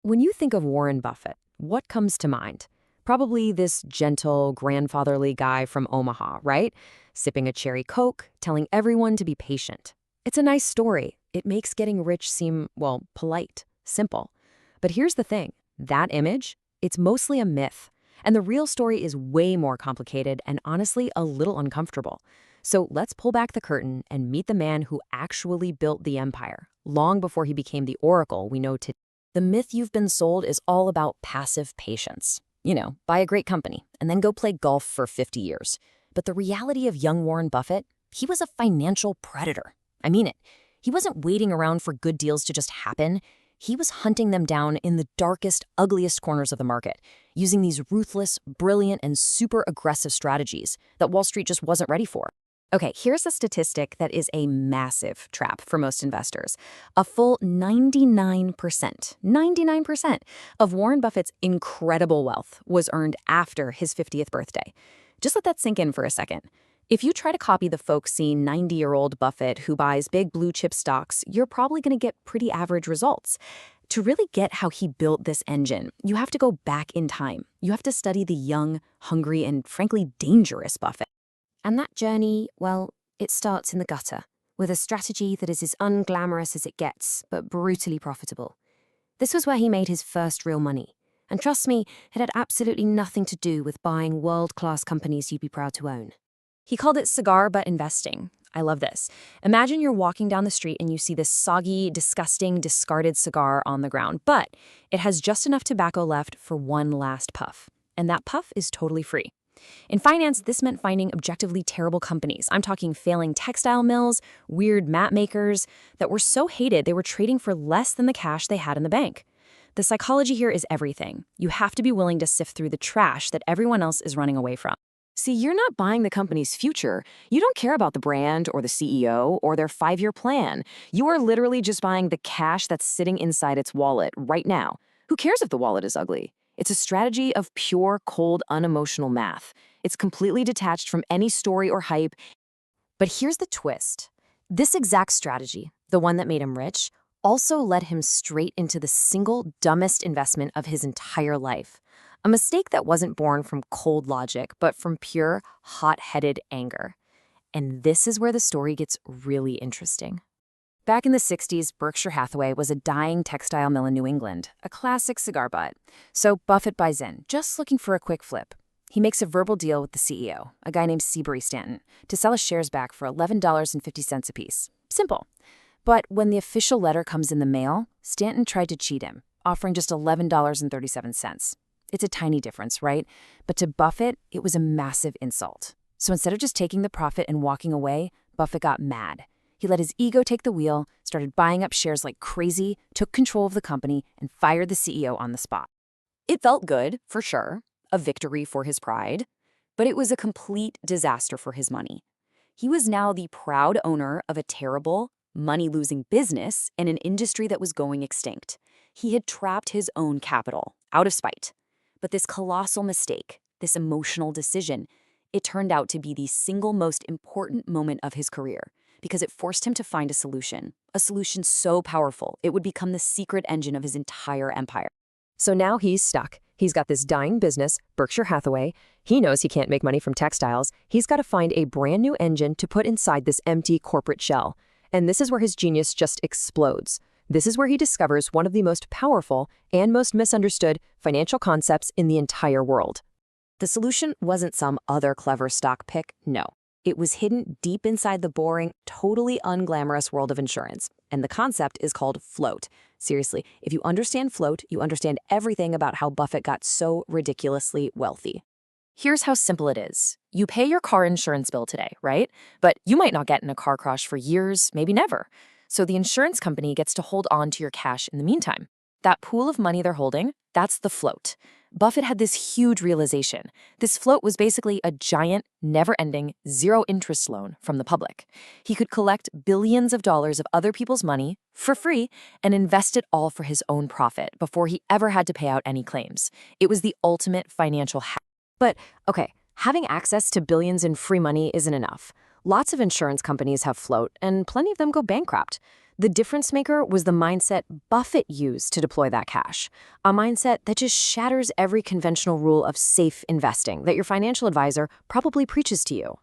When you think of Warren Buffett, what comes to mind? Probably this gentle, grandfatherly guy from Omaha, right? Sipping a cherry Coke, telling everyone to be patient. It's a nice story. It makes getting rich seem, well, polite, simple. But here's the thing. That image, it's mostly a myth. And the real story is way more complicated and honestly a little uncomfortable. So let's pull back the curtain and meet the man who actually built the empire, long before he became the oracle we know today. The myth you've been sold is all about passive patience. Buy a great company and then go play golf for 50 years. But the reality of young Warren Buffett, he was a financial predator. I mean it. He wasn't waiting around for good deals to just happen. He was hunting them down in the darkest, ugliest corners of the market, using these ruthless, brilliant, and super aggressive strategies that Wall Street just wasn't ready for. Okay, here's a statistic that is a massive trap for most investors. A full 99% of Warren Buffett's incredible wealth was earned after his 50th birthday. Just let that sink in for a second. If you try to copy the folksy 90-year-old Buffett who buys big blue chip stocks, you're probably going to get pretty average results. To really get how he built this engine, you have to go back in time. You have to study the young, hungry, and frankly dangerous Buffett. And that journey, well, it starts in the gutter, with a strategy that is as unglamorous as it gets, but brutally profitable. This was where he made his first real money. And trust me, it had absolutely nothing to do with buying world-class companies you'd be proud to own. He called it cigar butt investing. I love this. Imagine you're walking down the street and you see this soggy, disgusting, discarded cigar on the ground, but it has just enough tobacco left for one last puff. And that puff is totally free. In finance, this meant finding objectively terrible companies. I'm talking failing textile mills, weird mat makers that were so hated they were trading for less than the cash they had in the bank. The psychology here is everything. You have to be willing to sift through the trash that everyone else is running away from. See, you're not buying the company's future. You don't care about the brand or the CEO or their 5-year plan. You are literally just buying the cash that's sitting inside its wallet right now. Who cares if the wallet is ugly? It's a strategy of pure, cold, unemotional math. It's completely detached from any story or hype. But here's the twist. This exact strategy, the one that made him rich, also led him straight into the single dumbest investment of his entire life. A mistake that wasn't born from cold logic, but from pure, hot-headed anger. And this is where the story gets really interesting. Back in the 60s, Berkshire Hathaway was a dying textile mill in New England, a classic cigar butt. So Buffett buys in, just looking for a quick flip. He makes a verbal deal with the CEO, a guy named Seabury Stanton, to sell his shares back for $11.50 apiece. Simple. But when the official letter comes in the mail, Stanton tried to cheat him, offering just $11.37. It's a tiny difference, right? But to Buffett, it was a massive insult. So instead of just taking the profit and walking away, Buffett got mad. He let his ego take the wheel, started buying up shares like crazy, took control of the company, and fired the CEO on the spot. It felt good, for sure, a victory for his pride, but it was a complete disaster for his money. He was now the proud owner of a terrible, money-losing business in an industry that was going extinct. He had trapped his own capital, out of spite. But this colossal mistake, this emotional decision, it turned out to be the single most important moment of his career, because it forced him to find a solution so powerful it would become the secret engine of his entire empire. So now he's stuck. He's got this dying business, Berkshire Hathaway. He knows he can't make money from textiles. He's got to find a brand new engine to put inside this empty corporate shell. And this is where his genius just explodes. This is where he discovers one of the most powerful and most misunderstood financial concepts in the entire world. The solution wasn't some other clever stock pick, no. It was hidden deep inside the boring, totally unglamorous world of insurance. And the concept is called float. Seriously, if you understand float, you understand everything about how Buffett got so ridiculously wealthy. Here's how simple it is. You pay your car insurance bill today, right? But you might not get in a car crash for years, maybe never. So the insurance company gets to hold on to your cash in the meantime. That pool of money they're holding, that's the float. Buffett had this huge realization. This float was basically a giant, never-ending, zero-interest loan from the public. He could collect billions of dollars of other people's money for free and invest it all for his own profit before he ever had to pay out any claims. It was the ultimate financial hack. But, okay, having access to billions in free money isn't enough. Lots of insurance companies have float, and plenty of them go bankrupt. The difference maker was the mindset Buffett used to deploy that cash, a mindset that just shatters every conventional rule of safe investing that your financial advisor probably preaches to you.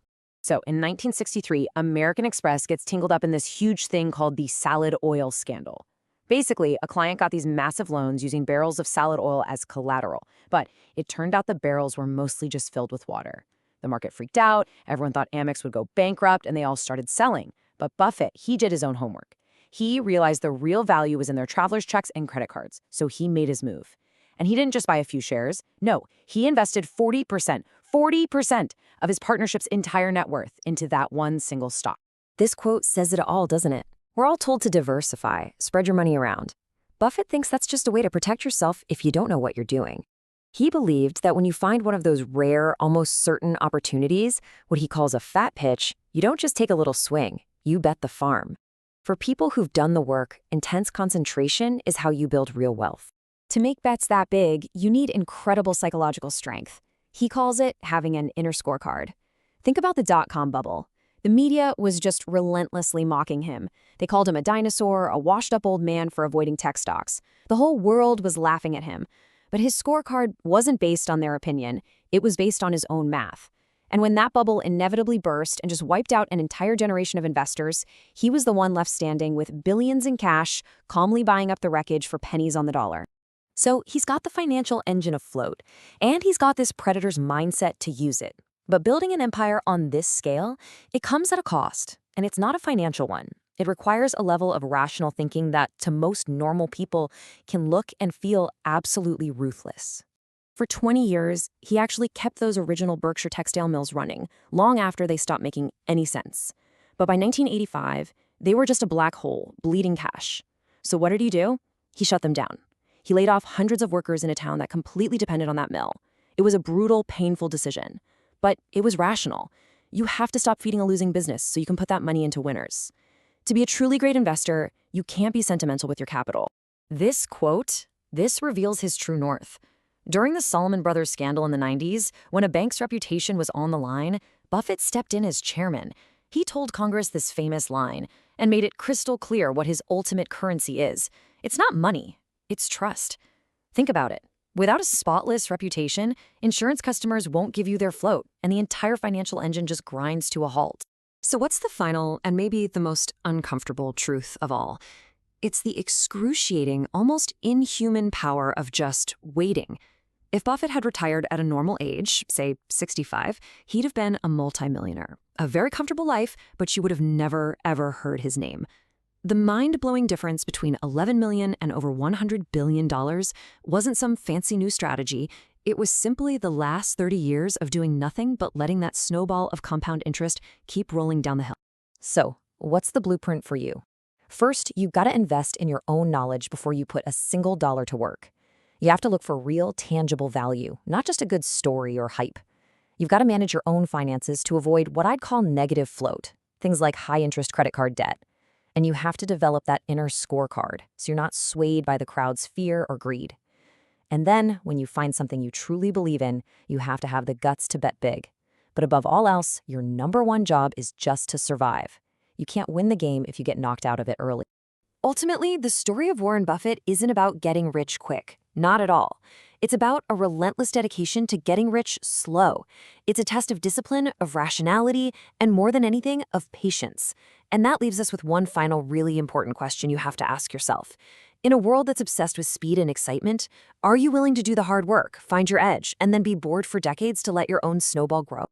So in 1963, American Express gets tangled up in this huge thing called the salad oil scandal. Basically, a client got these massive loans using barrels of salad oil as collateral, but it turned out the barrels were mostly just filled with water. The market freaked out, everyone thought Amex would go bankrupt, and they all started selling. But Buffett, he did his own homework. He realized the real value was in their traveler's checks and credit cards, so he made his move. And he didn't just buy a few shares. No, he invested 40% of his partnership's entire net worth into that one single stock. This quote says it all, doesn't it? We're all told to diversify, spread your money around. Buffett thinks that's just a way to protect yourself if you don't know what you're doing. He believed that when you find one of those rare, almost certain opportunities, what he calls a fat pitch, you don't just take a little swing, you bet the farm. For people who've done the work, intense concentration is how you build real wealth. To make bets that big, you need incredible psychological strength. He calls it having an inner scorecard. Think about the dot-com bubble. The media was just relentlessly mocking him. They called him a dinosaur, a washed-up old man for avoiding tech stocks. The whole world was laughing at him. But his scorecard wasn't based on their opinion. It was based on his own math. And when that bubble inevitably burst and just wiped out an entire generation of investors, he was the one left standing with billions in cash, calmly buying up the wreckage for pennies on the dollar. So he's got the financial engine afloat, and he's got this predator's mindset to use it. But building an empire on this scale, it comes at a cost, and it's not a financial one. It requires a level of rational thinking that, to most normal people, can look and feel absolutely ruthless. For 20 years, he actually kept those original Berkshire textile mills running, long after they stopped making any sense. But by 1985, they were just a black hole, bleeding cash. So what did he do? He shut them down. He laid off hundreds of workers in a town that completely depended on that mill. It was a brutal, painful decision. But it was rational. You have to stop feeding a losing business so you can put that money into winners. To be a truly great investor, you can't be sentimental with your capital. This quote, this reveals his true north. During the Salomon Brothers scandal in the 90s, when a bank's reputation was on the line, Buffett stepped in as chairman. He told Congress this famous line and made it crystal clear what his ultimate currency is. It's not money, it's trust. Think about it. Without a spotless reputation, insurance customers won't give you their float, and the entire financial engine just grinds to a halt. So what's the final, and maybe the most uncomfortable truth of all? It's the excruciating, almost inhuman power of just waiting. If Buffett had retired at a normal age, say 65, he'd have been a multimillionaire. A very comfortable life, but you would have never, ever heard his name. The mind-blowing difference between $11 million and over $100 billion wasn't some fancy new strategy. It was simply the last 30 years of doing nothing but letting that snowball of compound interest keep rolling down the hill. So, what's the blueprint for you? First, you've got to invest in your own knowledge before you put a single dollar to work. You have to look for real, tangible value, not just a good story or hype. You've got to manage your own finances to avoid what I'd call negative float, things like high-interest credit card debt. And you have to develop that inner scorecard so you're not swayed by the crowd's fear or greed. And then, when you find something you truly believe in, you have to have the guts to bet big. But above all else, your number one job is just to survive. You can't win the game if you get knocked out of it early. Ultimately, the story of Warren Buffett isn't about getting rich quick. Not at all. It's about a relentless dedication to getting rich slow. It's a test of discipline, of rationality, and more than anything, of patience. And that leaves us with one final really important question you have to ask yourself. In a world that's obsessed with speed and excitement, are you willing to do the hard work, find your edge, and then be bored for decades to let your own snowball grow?